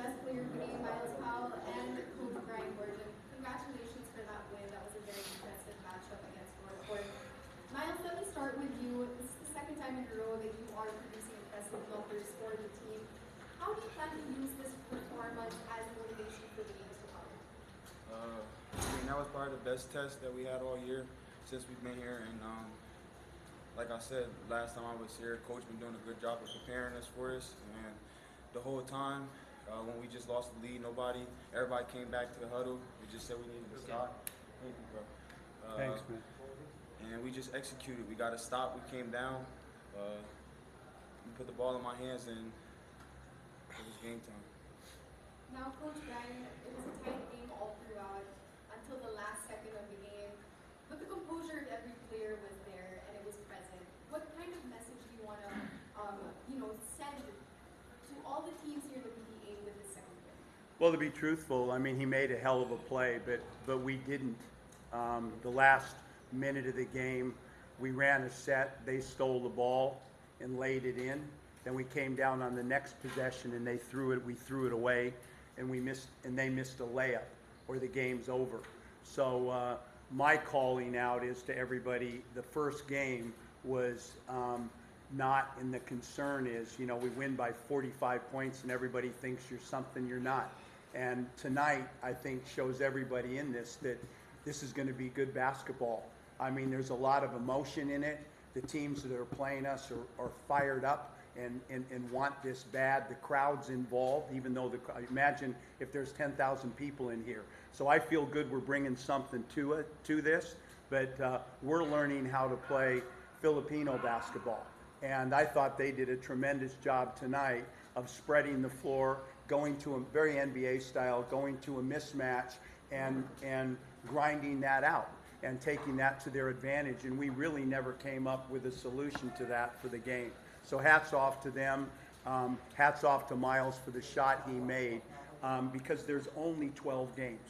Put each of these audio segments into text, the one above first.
best player of the game, Myles Powell, and Coach Brian Gordon. Congratulations for that win. That was a very impressive matchup against North Porth. Myles, let me start with you. This is the second time in a row that you are producing impressive numbers for the team. How do you plan to use this performance as motivation for the games to come? That was probably the best test that we had all year since we've been here. And like I said, last time I was here, Coach been doing a good job of preparing us for this. And the whole time, when we just lost the lead, everybody came back to the huddle. We just said we needed to stop. Thank you, bro. Thanks, man. And we just executed. We got to stop. We came down. We put the ball in my hands, and it was game time. Now, Coach Brian, it was a tight game all throughout until the last second of the game. But the composure of every player was there and it was present. What kind of message do you want to, send to all the teams here in the PBA with the second win? Well, to be truthful, I mean, he made a hell of a play, but we didn't. The last minute of the game, we ran a set, they stole the ball and laid it in. Then we came down on the next possession and we threw it away, and they missed a layup, or the game's over. So my calling out is to everybody, the first game was not, and the concern is, we win by 45 points and everybody thinks you're something you're not. And tonight, I think, shows everybody in this that this is going to be good basketball. I mean, there's a lot of emotion in it. The teams that are playing us are fired up and want this bad. The crowd's involved, even though imagine if there's 10,000 people in here. So I feel good we're bringing something to this, but we're learning how to play Filipino basketball. And I thought they did a tremendous job tonight of spreading the floor, going to a very NBA style, going to a mismatch and grinding that out and taking that to their advantage. And we really never came up with a solution to that for the game. So hats off to them. Hats off to Myles for the shot he made, because there's only 12 games.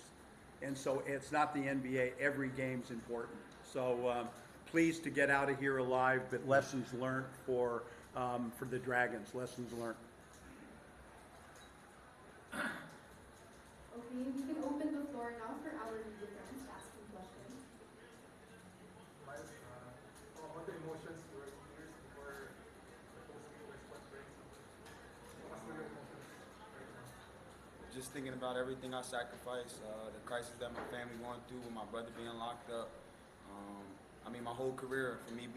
And so it's not the NBA. Every game's important. So pleased to get out of here alive, but lessons learned for the Dragons. Lessons learned. Okay, we can open the floor now for our media friends asking questions. Myles, what the emotions were years before the post-game press conference? What were your emotions right now? Just thinking about everything I sacrificed, the crisis that my family going through with my brother being locked up. My whole career, for me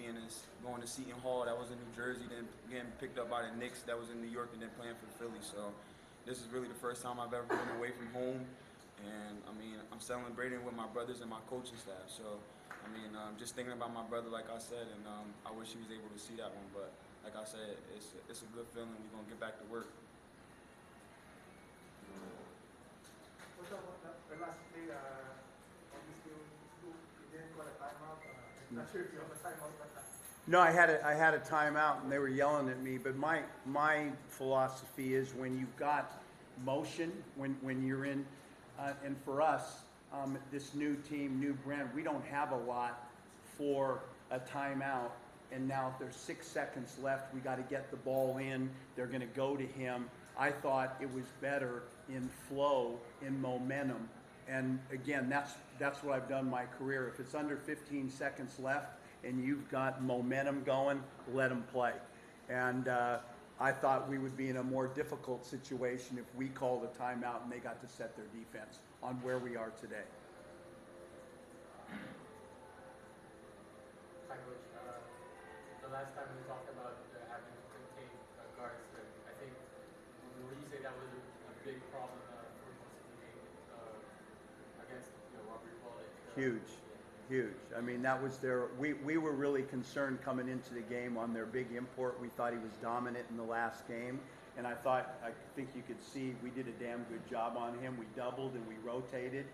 going to Seton Hall, that was in New Jersey, then getting picked up by the Knicks, that was in New York, and then playing for the Phillies. So this is really the first time I've ever been away from home. And I'm celebrating with my brothers and my coaching staff. So, just thinking about my brother, like I said, and I wish he was able to see that one. But like I said, it's a good feeling. We're gonna get back to work. What about the last play? Obviously, you didn't call a timeout. I'm not sure if you have a timeout, but No, I had a timeout and they were yelling at me. But my philosophy is when you've got motion, when you're in, and for us, this new team, new brand, we don't have a lot for a timeout. And now if there's 6 seconds left, we got to get the ball in. They're going to go to him. I thought it was better in flow, in momentum. And again, that's what I've done my career. If it's under 15 seconds left and you've got momentum going, let them play. And I thought we would be in a more difficult situation if we called a timeout and they got to set their defense on where we are today. Hi, Coach. The last time we talked about having to contain guards, I think, would you say that was a big problem for most of the game against Robert Bullock? Huge. That was we were really concerned coming into the game on their big import. We thought he was dominant in the last game. And I think you could see we did a damn good job on him. We doubled and we rotated.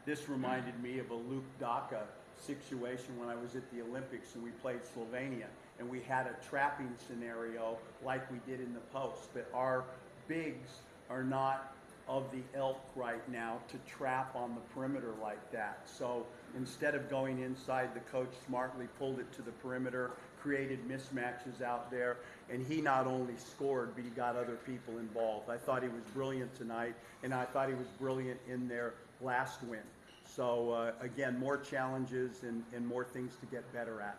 This reminded me of a Luke Daka situation when I was at the Olympics and we played Slovenia. And we had a trapping scenario like we did in the post. But our bigs are not of the ilk right now to trap on the perimeter like that. So instead of going inside, the coach smartly pulled it to the perimeter, created mismatches out there, and he not only scored, but he got other people involved. I thought he was brilliant tonight, and I thought he was brilliant in their last win. So again, more challenges and more things to get better at.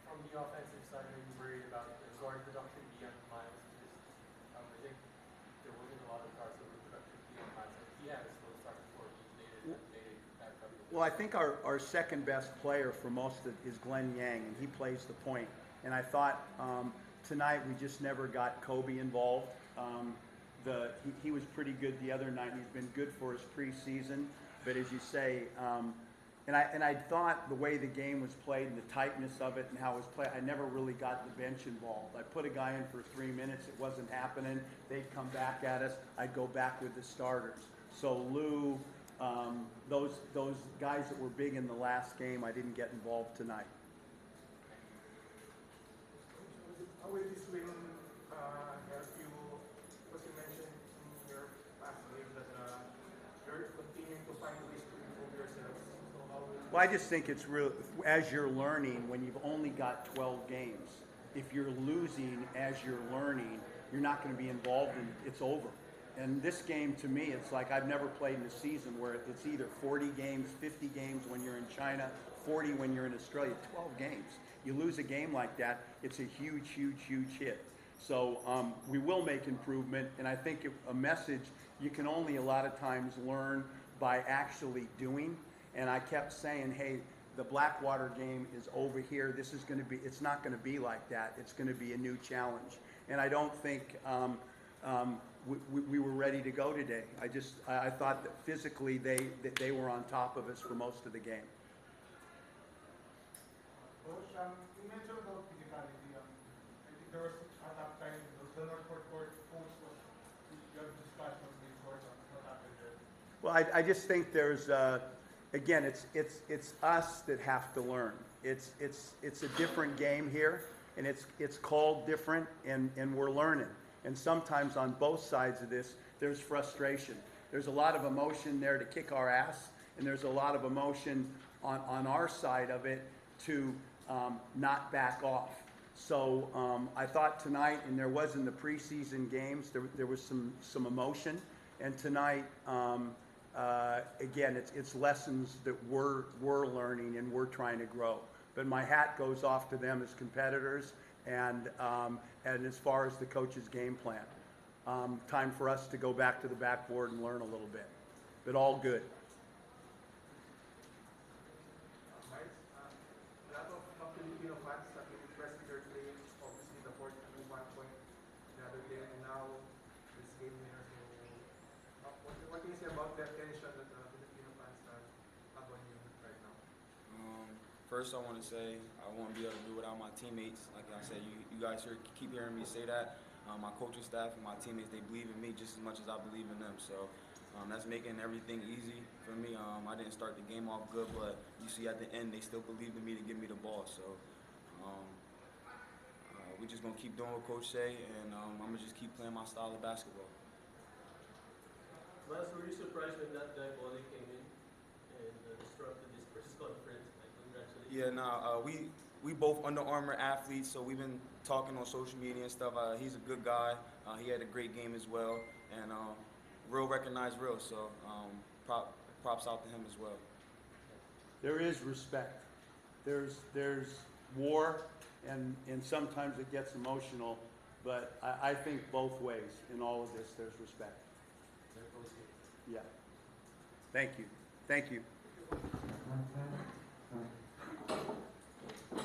From the offensive side, are you worried about the guard production beyond Myles? Because I think there wasn't a lot of guards that were productive beyond Myles. Like, he had a slow start before he made it back up. Well, I think our second best player for most of is Glenn Yang, and he plays the point. And I thought tonight we just never got Kobe involved. He was pretty good the other night. He's been good for his preseason. But as you say, and I thought the way the game was played and the tightness of it and how it was played, I never really got the bench involved. I put a guy in for 3 minutes, it wasn't happening. They'd come back at us. I'd go back with the starters. So Lou, those guys that were big in the last game, I didn't get involved tonight. How will this win help you? Because you mentioned in your last game that you're continuing to find ways to improve yourselves. So how will Well, I just think it's real, as you're learning, when you've only got 12 games, if you're losing as you're learning, you're not going to be involved in it's over. And this game, to me, it's like I've never played in a season where it's either 40 games, 50 games when you're in China, 40 when you're in Australia, 12 games. You lose a game like that, it's a huge, huge, huge hit. So we will make improvement, and I think a message you can only a lot of times learn by actually doing. And I kept saying, hey, the Blackwater game is over here. This is going to be, it's not going to be like that. It's going to be a new challenge. And I don't think we were ready to go today. I thought that physically they were on top of us for most of the game. Coach, you mentioned about physicality. I think there was at that time the North Porth coach was you have discussions with coach on what happened there. Well, I just think there's again, it's us that have to learn. It's a different game here, and it's called different, and we're learning. And sometimes on both sides of this, there's frustration. There's a lot of emotion there to kick our ass, and there's a lot of emotion on our side of it to not back off. So I thought tonight, and there was in the preseason games, there was some emotion, and tonight, again, it's lessons that we're learning and we're trying to grow. But my hat goes off to them as competitors, and as far as the coach's game plan. Time for us to go back to the backboard and learn a little bit, but all good. Myles, a lot of Filipino fans have been impressed with your play. Obviously, the 41 point the other day, and now this game winner. So, what can you say about the attention that the Filipino fans have on you right now? First, I want to say I won't be able to do without my teammates. Like I said, you guys keep hearing me say that. My coaching staff and my teammates, they believe in me just as much as I believe in them. So that's making everything easy for me. I didn't start the game off good, but you see at the end, they still believed in me to give me the ball. So we're just going to keep doing what Coach say, and I'm going to just keep playing my style of basketball. Myles, were you surprised when that guy Bolly came in and disrupted this press conference? Like, congratulations. Yeah, we both Under Armour athletes, so we've been talking on social media and stuff. He's a good guy. He had a great game as well, and real recognized real. So props out to him as well. There is respect. There's war, and sometimes it gets emotional, but I think both ways in all of this there's respect. Yeah. Thank you. Thank you.